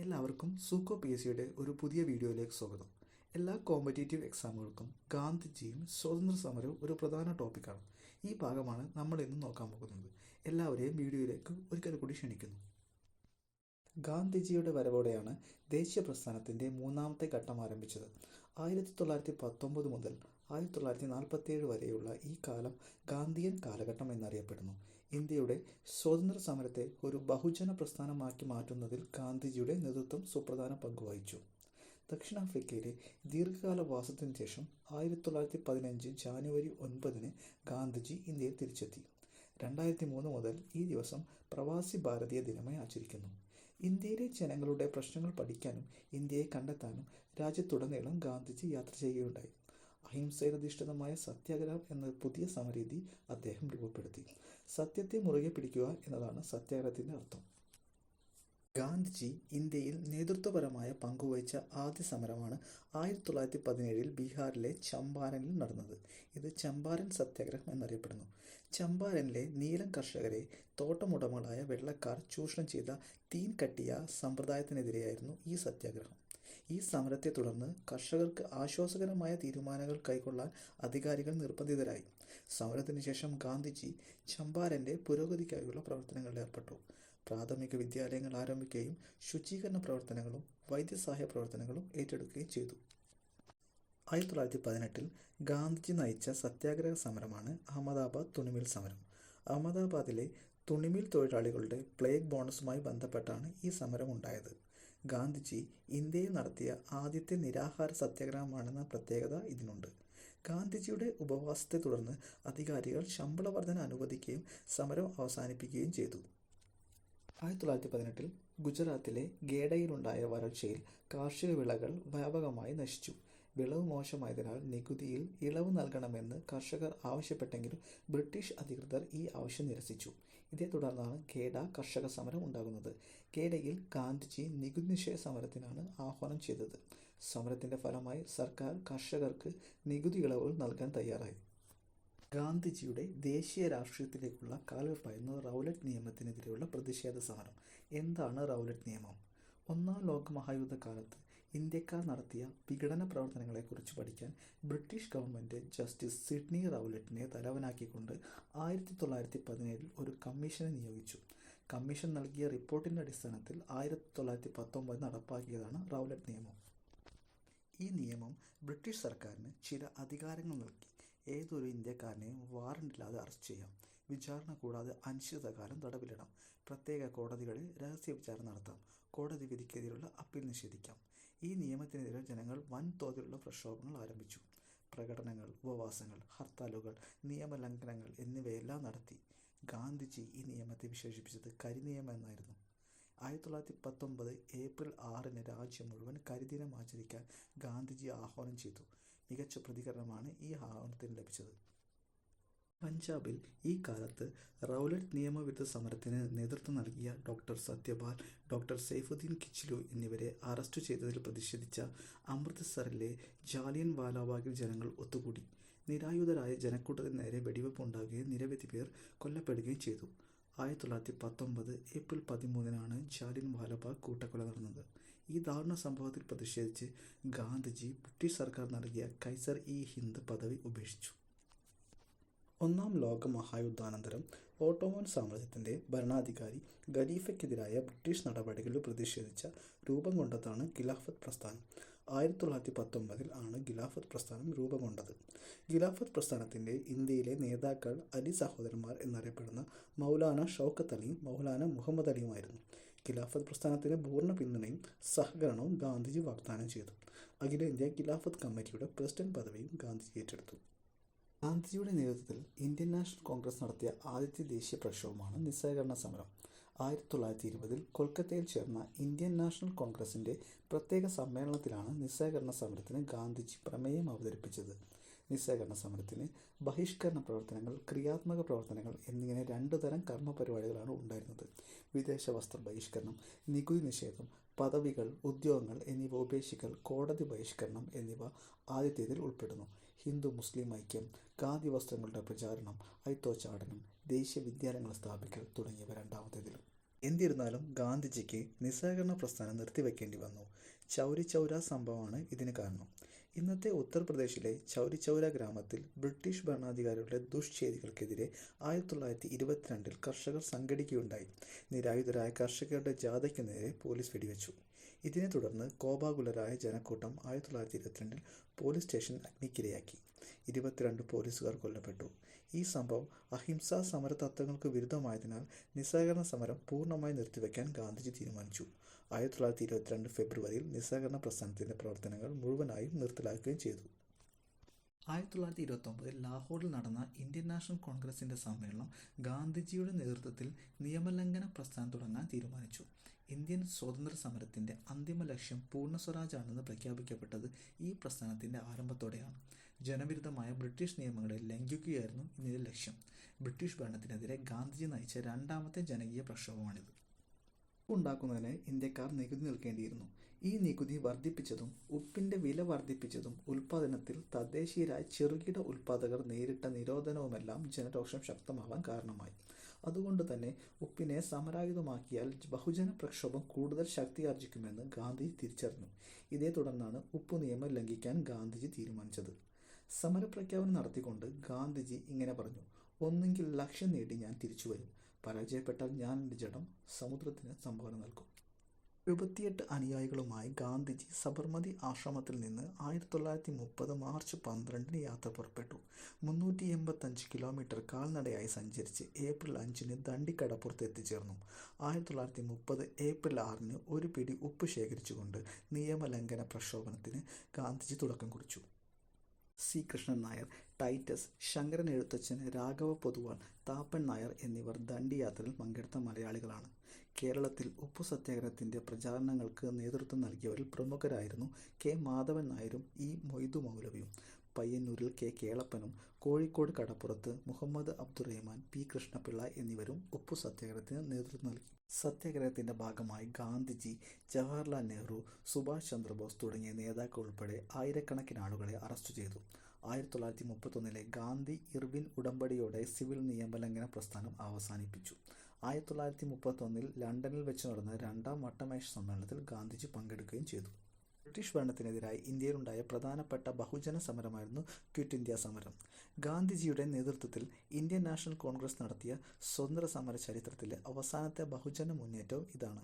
എല്ലാവർക്കും സൂക്കോ P S സിയുടെ ഒരു പുതിയ വീഡിയോയിലേക്ക് സ്വാഗതം. എല്ലാ കോമ്പറ്റേറ്റീവ് എക്സാമുകൾക്കും ഗാന്ധിജിയും സ്വാതന്ത്ര്യ സമരവും ഒരു പ്രധാന ടോപ്പിക്കാണ്. ഈ ഭാഗമാണ് നമ്മൾ ഇന്ന് നോക്കാൻ പോകുന്നത്. എല്ലാവരെയും വീഡിയോയിലേക്ക് ഒരിക്കൽ കൂടി ക്ഷണിക്കുന്നു. ഗാന്ധിജിയുടെ വരവോടെയാണ് ദേശീയ പ്രസ്ഥാനത്തിൻ്റെ മൂന്നാമത്തെ ഘട്ടം ആരംഭിച്ചത്. 1919 മുതൽ 1947 വരെയുള്ള ഈ കാലം ഗാന്ധിയൻ കാലഘട്ടം എന്നറിയപ്പെടുന്നു. ഇന്ത്യയുടെ സ്വാതന്ത്ര്യ സമരത്തെ ഒരു ബഹുജന പ്രസ്ഥാനമാക്കി മാറ്റുന്നതിൽ ഗാന്ധിജിയുടെ നേതൃത്വം സുപ്രധാന പങ്കുവഹിച്ചു. ദക്ഷിണാഫ്രിക്കയിലെ ദീർഘകാല വാസത്തിനു ശേഷം 1915 ജാനുവരി 9 ഗാന്ധിജി ഇന്ത്യയിൽ തിരിച്ചെത്തി. 2003 മുതൽ ഈ ദിവസം പ്രവാസി ഭാരതീയ ദിനമായി ആചരിക്കുന്നു. ഇന്ത്യയിലെ ജനങ്ങളുടെ പ്രശ്നങ്ങൾ പഠിക്കാനും ഇന്ത്യയെ കണ്ടെത്താനും രാജ്യത്തുടനീളം ഗാന്ധിജി യാത്ര ചെയ്യുകയുണ്ടായി. അഹിംസയിലധിഷ്ഠിതമായ സത്യാഗ്രഹം എന്ന പുതിയ സമരരീതി അദ്ദേഹം രൂപപ്പെടുത്തി. സത്യത്തെ മുറുകെ പിടിക്കുക എന്നതാണ് സത്യാഗ്രഹത്തിൻ്റെ അർത്ഥം. ഗാന്ധിജി ഇന്ത്യയിൽ നേതൃത്വപരമായ പങ്കുവഹിച്ച ആദ്യ സമരമാണ് 1917 ബീഹാറിലെ ചമ്പാരനിൽ നടന്നത്. ഇത് ചമ്പാരൻ സത്യാഗ്രഹം എന്നറിയപ്പെടുന്നു. ചമ്പാരനിലെ നീലം കർഷകരെ തോട്ടമുടമകളായ വെള്ളക്കാർ ചൂഷണം ചെയ്ത തീൻ കട്ടിയ സമ്പ്രദായത്തിനെതിരെയായിരുന്നു ഈ സത്യാഗ്രഹം. ഈ സമരത്തെ തുടർന്ന് കർഷകർക്ക് ആശ്വാസകരമായ തീരുമാനങ്ങൾ കൈക്കൊള്ളാൻ അധികാരികൾ നിർബന്ധിതരായി. സമരത്തിന് ശേഷം ഗാന്ധിജി ചമ്പാരൻ്റെ പുരോഗതിക്കായുള്ള പ്രവർത്തനങ്ങളിൽ ഏർപ്പെട്ടു. പ്രാഥമിക വിദ്യാലയങ്ങൾ ആരംഭിക്കുകയും ശുചീകരണ പ്രവർത്തനങ്ങളും വൈദ്യസഹായ പ്രവർത്തനങ്ങളും ഏറ്റെടുക്കുകയും ചെയ്തു. 1918 ഗാന്ധിജി നയിച്ച സത്യാഗ്രഹ സമരമാണ് അഹമ്മദാബാദ് തുണിമിൽ സമരം. അഹമ്മദാബാദിലെ തുണിമിൽ തൊഴിലാളികളുടെ പ്ലേഗ് ബോണസുമായി ബന്ധപ്പെട്ടാണ് ഈ സമരം ഉണ്ടായത്. ഗാന്ധിജി ഇന്ത്യയിൽ നടത്തിയ ആദ്യത്തെ നിരാഹാര സത്യാഗ്രഹമാണെന്ന പ്രത്യേകത ഇതിനുണ്ട്. ഗാന്ധിജിയുടെ ഉപവാസത്തെ തുടർന്ന് അധികാരികൾ ശമ്പള വർധന അനുവദിക്കുകയും സമരം അവസാനിപ്പിക്കുകയും ചെയ്തു. 1918 ഗുജറാത്തിലെ ഗേഡയിലുണ്ടായ വരൾച്ചയിൽ കാർഷിക വിളകൾ വ്യാപകമായി നശിച്ചു. വിളവ് മോശമായതിനാൽ നികുതിയിൽ ഇളവ് നൽകണമെന്ന് കർഷകർ ആവശ്യപ്പെട്ടെങ്കിലും ബ്രിട്ടീഷ് അധികൃതർ ഈ ആവശ്യം നിരസിച്ചു. ഇതേ തുടർന്നാണ് ഗേഡ കർഷക സമരം ഉണ്ടാകുന്നത്. ഗേഡയിൽ ഗാന്ധിജി നികുതി നിഷേധ സമരത്തിനാണ് ആഹ്വാനം ചെയ്തത്. സമരത്തിൻ്റെ ഫലമായി സർക്കാർ കർഷകർക്ക് നികുതി ഇളവുകൾ നൽകാൻ തയ്യാറായി. ഗാന്ധിജിയുടെ ദേശീയ രാഷ്ട്രീയത്തിലേക്കുള്ള കാൽവെപ്പായിരുന്നു റൗലറ്റ് നിയമത്തിനെതിരെയുള്ള പ്രതിഷേധ സമരം. എന്താണ് റൗലറ്റ് നിയമം? ഒന്നാം ലോക മഹായുദ്ധകാലത്ത് ഇന്ത്യക്കാർ നടത്തിയ വിഘടന പ്രവർത്തനങ്ങളെക്കുറിച്ച് പഠിക്കാൻ ബ്രിട്ടീഷ് ഗവൺമെൻറ് ജസ്റ്റിസ് സിഡ്നി റൗലറ്റിനെ തലവനാക്കിക്കൊണ്ട് 1917 ഒരു കമ്മീഷനെ നിയോഗിച്ചു. കമ്മീഷൻ നൽകിയ റിപ്പോർട്ടിൻ്റെ അടിസ്ഥാനത്തിൽ 1919 നടപ്പാക്കിയതാണ് റൗലറ്റ് നിയമം. ഈ നിയമം ബ്രിട്ടീഷ് സർക്കാരിന് ചില അധികാരങ്ങൾ നൽകി. ഏതൊരു ഇന്ത്യക്കാരനെയും വാറണ്ടില്ലാതെ അറസ്റ്റ് ചെയ്യാം, വിചാരണ കൂടാതെ അനിശ്ചിതകാലം തടവിലിടാം, പ്രത്യേക കോടതികളിൽ രഹസ്യ വിചാരണ നടത്താം, കോടതി വിധിക്കെതിരെയുള്ള അപ്പീൽ നിഷേധിക്കാം. ഈ നിയമത്തിനെതിരെ ജനങ്ങൾ വൻതോതിലുള്ള പ്രക്ഷോഭങ്ങൾ ആരംഭിച്ചു. പ്രകടനങ്ങൾ, ഉപവാസങ്ങൾ, ഹർത്താലുകൾ, നിയമലംഘനങ്ങൾ എന്നിവയെല്ലാം നടത്തി. ഗാന്ധിജി ഈ നിയമത്തെ വിശേഷിപ്പിച്ചത് കരിനിയമം എന്നായിരുന്നു. 1919 ഏപ്രിൽ 6 രാജ്യം മുഴുവൻ കരിദിനം ആചരിക്കാൻ ഗാന്ധിജി ആഹ്വാനം ചെയ്തു. മികച്ച പ്രതികരണമാണ് ഈ ആഹ്വാനത്തിന് ലഭിച്ചത്. പഞ്ചാബിൽ ഈ കാലത്ത് റൗലറ്റ് നിയമവിരുദ്ധ സമരത്തിന് നേതൃത്വം നൽകിയ ഡോക്ടർ സത്യപാൽ, ഡോക്ടർ സൈഫുദ്ദീൻ കിച്ലു എന്നിവരെ അറസ്റ്റ് ചെയ്തതിൽ പ്രതിഷേധിച്ച അമൃത്സറിലെ ജാലിയൻ വാലാബാഗിൽ ജനങ്ങൾ ഒത്തുകൂടി. നിരായുധരായ ജനക്കൂട്ടത്തിന് നേരെ വെടിവെപ്പ് ഉണ്ടാകുകയും നിരവധി പേർ കൊല്ലപ്പെടുകയും ചെയ്തു. 1919 ഏപ്രിൽ 13 ജാലിയൻ വാലാബാഗ് കൂട്ടക്കൊല നടന്നത്. ഈ ദാരുണ സംഭവത്തിൽ പ്രതിഷേധിച്ച് ഗാന്ധിജി ബ്രിട്ടീഷ് സർക്കാർ നൽകിയ കൈസർ-ഇ-ഹിന്ദ് പദവി ഉപേക്ഷിച്ചു. ഒന്നാം ലോക മഹായുദ്ധാനന്തരം ഓട്ടോമൻ സാമ്രാജ്യത്തിൻ്റെ ഭരണാധികാരി ഖലീഫയ്ക്കെതിരായ ബ്രിട്ടീഷ് നടപടികളിൽ പ്രതിഷേധിച്ച രൂപം കൊണ്ടതാണ് ഖിലാഫത്ത് പ്രസ്ഥാനം. 1919 ആണ് ഖിലാഫത്ത് പ്രസ്ഥാനം രൂപം കൊണ്ടത്. ഖിലാഫത്ത് പ്രസ്ഥാനത്തിൻ്റെ ഇന്ത്യയിലെ നേതാക്കൾ അലി സഹോദരന്മാർ എന്നറിയപ്പെടുന്ന മൗലാന ഷൗക്കത്ത് അലിയും മൗലാന മുഹമ്മദ് അലിയുമായിരുന്നു. ഖിലാഫത്ത് പ്രസ്ഥാനത്തിന് പൂർണ്ണ പിന്തുണയും സഹകരണവും ഗാന്ധിജി വാഗ്ദാനം ചെയ്തു. അഖിലേന്ത്യാ ഖിലാഫത്ത് കമ്മിറ്റിയുടെ പ്രസിഡന്റ് പദവിയും ഗാന്ധിജി ഏറ്റെടുത്തു. ഗാന്ധിജിയുടെ നേതൃത്വത്തിൽ ഇന്ത്യൻ നാഷണൽ കോൺഗ്രസ് നടത്തിയ ആദ്യത്തെ ദേശീയ പ്രക്ഷോഭമാണ് നിസ്സഹകരണ സമരം. 1920 കൊൽക്കത്തയിൽ ചേർന്ന ഇന്ത്യൻ നാഷണൽ കോൺഗ്രസിൻ്റെ പ്രത്യേക സമ്മേളനത്തിലാണ് നിസ്സഹകരണ സമരത്തിന് ഗാന്ധിജി പ്രമേയം അവതരിപ്പിച്ചത്. നിസ്സഹകരണ സമരത്തിന് ബഹിഷ്കരണ പ്രവർത്തനങ്ങൾ, ക്രിയാത്മക പ്രവർത്തനങ്ങൾ എന്നിങ്ങനെ 2 തരം കർമ്മപരിപാടികളാണ് ഉണ്ടായിരുന്നത്. വിദേശ വസ്ത്ര ബഹിഷ്കരണം, നികുതി നിഷേധം, പദവികൾ, ഉദ്യോഗങ്ങൾ എന്നിവ ഉപേക്ഷിക്കൽ, കോടതി ബഹിഷ്കരണം എന്നിവ ആദ്യത്തേതിൽ ഉൾപ്പെടുന്നു. ഹിന്ദു മുസ്ലിം ഐക്യം, ഖാദി വസ്ത്രങ്ങളുടെ പ്രചാരണം, ഐത്തോച്ചാടനം, ദേശീയ വിദ്യാലയങ്ങൾ സ്ഥാപിക്കൽ തുടങ്ങിയവ രണ്ടാമത്തേതിലും. എന്നിരുന്നാലും ഗാന്ധിജിക്ക് നിസ്സഹകരണ പ്രസ്ഥാനം നിർത്തിവെക്കേണ്ടി വന്നു. ചൗരി ചൗര സംഭവമാണ് ഇതിന് കാരണം. ഇന്നത്തെ ഉത്തർപ്രദേശിലെ ചൗരി ചൗര ഗ്രാമത്തിൽ ബ്രിട്ടീഷ് ഭരണാധികാരികളുടെ ദുഷ്ചെയ്തികൾക്കെതിരെ 1922 കർഷകർ സംഘടിക്കുകയുണ്ടായി. നിരായുധരായ കർഷകരുടെ ജാഥയ്ക്ക് നേരെ പോലീസ് വെടിവെച്ചു. ഇതിനെ തുടർന്ന് കോപാകുലരായ ജനക്കൂട്ടം 1922 പോലീസ് സ്റ്റേഷൻ അഗ്നിക്കിരയാക്കി. 22 പോലീസുകാർ കൊല്ലപ്പെട്ടു. ഈ സംഭവം അഹിംസാ സമര തത്വങ്ങൾക്ക് വിരുദ്ധമായതിനാൽ നിസ്സഹകരണ സമരം പൂർണ്ണമായി നിർത്തിവെക്കാൻ ഗാന്ധിജി തീരുമാനിച്ചു. 1922 ഫെബ്രുവരിയിൽ നിസ്സഹകരണ പ്രസ്ഥാനത്തിൻ്റെ പ്രവർത്തനങ്ങൾ മുഴുവനായും നിർത്തലാക്കുകയും ചെയ്തു. 1929 ലാഹോറിൽ നടന്ന ഇന്ത്യൻ നാഷണൽ കോൺഗ്രസിൻ്റെ സമ്മേളനം ഗാന്ധിജിയുടെ നേതൃത്വത്തിൽ നിയമലംഘന പ്രസ്ഥാനം തുടങ്ങാൻ തീരുമാനിച്ചു. ഇന്ത്യൻ സ്വാതന്ത്ര്യ സമരത്തിൻ്റെ അന്തിമ ലക്ഷ്യം പൂർണ്ണ സ്വരാജാണെന്ന് പ്രഖ്യാപിക്കപ്പെട്ടത് ഈ പ്രസ്ഥാനത്തിൻ്റെ ആരംഭത്തോടെയാണ്. ജനവിരുദ്ധമായ ബ്രിട്ടീഷ് നിയമങ്ങളെ ലംഘിക്കുകയായിരുന്നു ഇതിൻ്റെ ലക്ഷ്യം. ബ്രിട്ടീഷ് ഭരണത്തിനെതിരെ ഗാന്ധിജി നയിച്ച രണ്ടാമത്തെ ജനകീയ പ്രക്ഷോഭമാണിത്. ഉപ്പുണ്ടാക്കുന്നതിന് ഇന്ത്യക്കാർ നികുതി നൽകേണ്ടിയിരുന്നു. ഈ നികുതി വർദ്ധിപ്പിച്ചതും ഉപ്പിൻ്റെ വില വർദ്ധിപ്പിച്ചതും ഉൽപ്പാദനത്തിൽ തദ്ദേശീയരായ ചെറുകിട ഉൽപ്പാദകർ നേരിട്ട നിരോധനവുമെല്ലാം ജനരോഷം ശക്തമാവാൻ കാരണമായി. അതുകൊണ്ട് തന്നെ ഉപ്പിനെ സമരായുധമാക്കിയാൽ ബഹുജന പ്രക്ഷോഭം കൂടുതൽ ശക്തിയാർജിക്കുമെന്ന് ഗാന്ധിജി തിരിച്ചറിഞ്ഞു. ഇതേ തുടർന്നാണ് ഉപ്പു നിയമം ലംഘിക്കാൻ ഗാന്ധിജി തീരുമാനിച്ചത്. സമരപ്രഖ്യാപനം നടത്തിക്കൊണ്ട് ഗാന്ധിജി ഇങ്ങനെ പറഞ്ഞു: ഒന്നുകിൽ ലക്ഷ്യം നേടി ഞാൻ തിരിച്ചു വരും, പരാജയപ്പെട്ടാൽ ഞാൻ എൻ്റെ ജഡം സമുദ്രത്തിന് സംഭാവന നൽകും. 78 അനുയായികളുമായി ഗാന്ധിജി സബർമതി ആശ്രമത്തിൽ നിന്ന് 1930 മാർച്ച് 12 യാത്ര പുറപ്പെട്ടു. 385 കിലോമീറ്റർ കാൽനടയായി സഞ്ചരിച്ച് ഏപ്രിൽ 5 ദണ്ഡിക്കടപ്പുറത്ത് എത്തിച്ചേർന്നു. 1930 ഏപ്രിൽ 6 ഒരു പിടി ഉപ്പ് ശേഖരിച്ചുകൊണ്ട് നിയമലംഘന പ്രക്ഷോഭത്തിന് ഗാന്ധിജി തുടക്കം കുറിച്ചു. സി കൃഷ്ണൻ നായർ, ടൈറ്റസ്, ശങ്കരൻ എഴുത്തച്ഛൻ, രാഘവ പൊതുവാൾ, താപ്പൻ നായർ എന്നിവർ ദണ്ഡി യാത്രയിൽ പങ്കെടുത്ത മലയാളികളാണ്. കേരളത്തിൽ ഉപ്പു സത്യാഗ്രഹത്തിൻ്റെ പ്രചാരണങ്ങൾക്ക് നേതൃത്വം നൽകിയവരിൽ പ്രമുഖരായിരുന്നു കെ മാധവൻ നായരും ഇ മൊയ്തു മൗലവിയും. പയ്യന്നൂരിൽ കെ കേളപ്പനും കോഴിക്കോട് കടപ്പുറത്ത് മുഹമ്മദ് അബ്ദുറഹ്മാൻ, പി കൃഷ്ണപിള്ള എന്നിവരും ഉപ്പു സത്യാഗ്രഹത്തിന് നേതൃത്വം നൽകി. സത്യാഗ്രഹത്തിൻ്റെ ഭാഗമായി ഗാന്ധിജി, ജവഹർലാൽ നെഹ്റു, സുഭാഷ് ചന്ദ്രബോസ് തുടങ്ങിയ നേതാക്കൾ ഉൾപ്പെടെ ആയിരക്കണക്കിന് ആളുകളെ അറസ്റ്റ് ചെയ്തു. 1931 ഗാന്ധി ഇർവിൻ ഉടമ്പടിയോടെ സിവിൽ നിയമലംഘന പ്രസ്ഥാനം അവസാനിപ്പിച്ചു. 1931 ലണ്ടനിൽ വെച്ച് നടന്ന രണ്ടാം വട്ടമേശ സമ്മേളനത്തിൽ ഗാന്ധിജി പങ്കെടുക്കുകയും ചെയ്തു. ബ്രിട്ടീഷ് ഭരണത്തിനെതിരായി ഇന്ത്യയിലുണ്ടായ പ്രധാനപ്പെട്ട ബഹുജന സമരമായിരുന്നു ക്വിറ്റ് ഇന്ത്യ സമരം. ഗാന്ധിജിയുടെ നേതൃത്വത്തിൽ ഇന്ത്യൻ നാഷണൽ കോൺഗ്രസ് നടത്തിയ സ്വതന്ത്ര സമര ചരിത്രത്തിലെ അവസാനത്തെ ബഹുജന മുന്നേറ്റവും ഇതാണ്.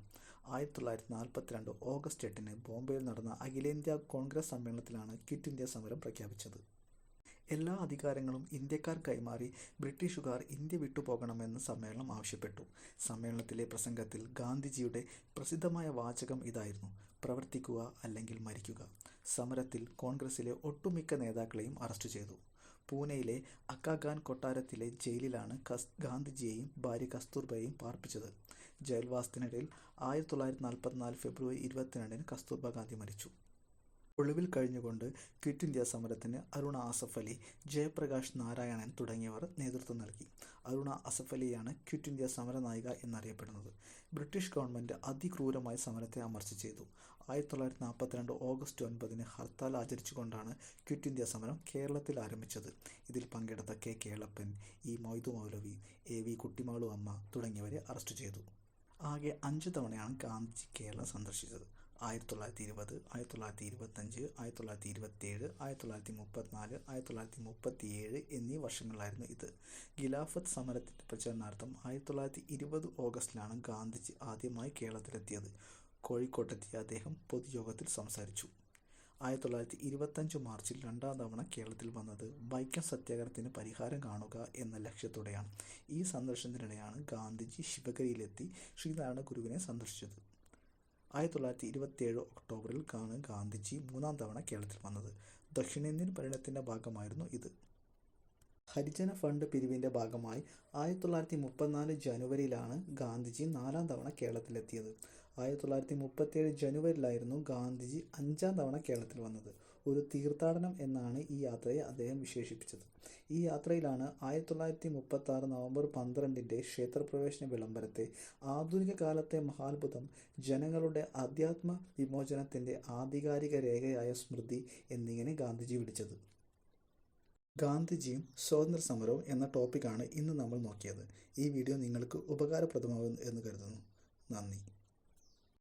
1942 ഓഗസ്റ്റ് 8 ബോംബെയിൽ നടന്ന അഖിലേന്ത്യാ കോൺഗ്രസ് സമ്മേളനത്തിലാണ് ക്വിറ്റ് ഇന്ത്യ സമരം പ്രഖ്യാപിച്ചത്. എല്ലാ അധികാരങ്ങളും ഇന്ത്യക്കാർ കൈമാറി ബ്രിട്ടീഷുകാർ ഇന്ത്യ വിട്ടുപോകണമെന്ന് സമ്മേളനം ആവശ്യപ്പെട്ടു. സമ്മേളനത്തിലെ പ്രസംഗത്തിൽ ഗാന്ധിജിയുടെ പ്രസിദ്ധമായ വാചകം ഇതായിരുന്നു: പ്രവർത്തിക്കുക അല്ലെങ്കിൽ മരിക്കുക. സമരത്തിൽ കോൺഗ്രസിലെ ഒട്ടുമിക്ക നേതാക്കളെയും അറസ്റ്റ് ചെയ്തു. പൂനെയിലെ അക്കാഖാൻ കൊട്ടാരത്തിലെ ജയിലിലാണ് ഗാന്ധിജിയെയും ഭാര്യ കസ്തൂർബയെയും പാർപ്പിച്ചത്. ജയിൽവാസത്തിനിടയിൽ 1944 ഫെബ്രുവരി 22 കസ്തൂർബ ഗാന്ധി മരിച്ചു. ഒളിവിൽ കഴിഞ്ഞുകൊണ്ട് ക്വിറ്റ് ഇന്ത്യ സമരത്തിന് അരുണ അസഫ് അലി, ജയപ്രകാശ് നാരായണൻ തുടങ്ങിയവർ നേതൃത്വം നൽകി. അരുണ അസഫ് അലിയാണ് ക്വിറ്റ് ഇന്ത്യ സമരനായിക എന്നറിയപ്പെടുന്നത്. ബ്രിട്ടീഷ് ഗവൺമെൻറ് അതിക്രൂരമായി സമരത്തെ അമർച്ച ചെയ്തു. 1942 ഓഗസ്റ്റ് 9 ഹർത്താൽ ആചരിച്ചുകൊണ്ടാണ് ക്വിറ്റ് ഇന്ത്യ സമരം കേരളത്തിൽ ആരംഭിച്ചത്. ഇതിൽ പങ്കെടുത്ത K Kelappan, E Moidu Maulavi, A V Kuttimalu Amma തുടങ്ങിയവരെ അറസ്റ്റ് ചെയ്തു. ആകെ 5 തവണയാണ് ഗാന്ധിജി കേരളം സന്ദർശിച്ചത്. 1920, 1925, 1927, 1934, 1937 എന്നീ വർഷങ്ങളിലായിരുന്നു ഇത്. ഖിലാഫത്ത് സമരത്തിൻ്റെ പ്രചരണാർത്ഥം 1920 ഓഗസ്റ്റിലാണ് ഗാന്ധിജി ആദ്യമായി കേരളത്തിലെത്തിയത്. കോഴിക്കോട്ടെത്തിയ അദ്ദേഹം പൊതുയോഗത്തിൽ സംസാരിച്ചു. 1925 മാർച്ചിൽ രണ്ടാം തവണ കേരളത്തിൽ വന്നത് വൈക്കം സത്യാഗ്രഹത്തിന് പരിഹാരം കാണുക എന്ന ലക്ഷ്യത്തോടെയാണ്. ഈ സന്ദർശനത്തിനിടെയാണ് ഗാന്ധിജി ശിവഗിരിയിലെത്തി ശ്രീനാരായണ ഗുരുവിനെ സന്ദർശിച്ചത്. 1927 ഒക്ടോബറിൽ ഗാന്ധിജി മൂന്നാം തവണ കേരളത്തിൽ വന്നത്. ദക്ഷിണേന്ത്യൻ പര്യടനത്തിൻ്റെ ഭാഗമായിരുന്നു ഇത്. ഹരിജന ഫണ്ട് പിരിവിൻ്റെ ഭാഗമായി 1934 ജനുവരിയിലാണ് ഗാന്ധിജി 4ാം തവണ കേരളത്തിലെത്തിയത്. 1937 ജനുവരിയിലായിരുന്നു ഗാന്ധിജി 5ാം തവണ കേരളത്തിൽ വന്നത്. ഒരു തീർത്ഥാടനം എന്നാണ് ഈ യാത്രയെ അദ്ദേഹം വിശേഷിപ്പിച്ചത്. ഈ യാത്രയിലാണ് 1936 നവംബർ 12 ക്ഷേത്രപ്രവേശന വിളംബരത്തെ ആധുനിക കാലത്തെ മഹാത്ഭുതം, ജനങ്ങളുടെ അധ്യാത്മ വിമോചനത്തിൻ്റെ ആധികാരിക രേഖയായ സ്മൃതി എന്നിങ്ങനെ ഗാന്ധിജി വിളിച്ചത്. ഗാന്ധിജിയും സ്വാതന്ത്ര്യ സമരവും എന്ന ടോപ്പിക്കാണ് ഇന്ന് നമ്മൾ നോക്കിയത്. ഈ വീഡിയോ നിങ്ങൾക്ക് ഉപകാരപ്രദമാകും എന്ന് കരുതുന്നു. നന്ദി.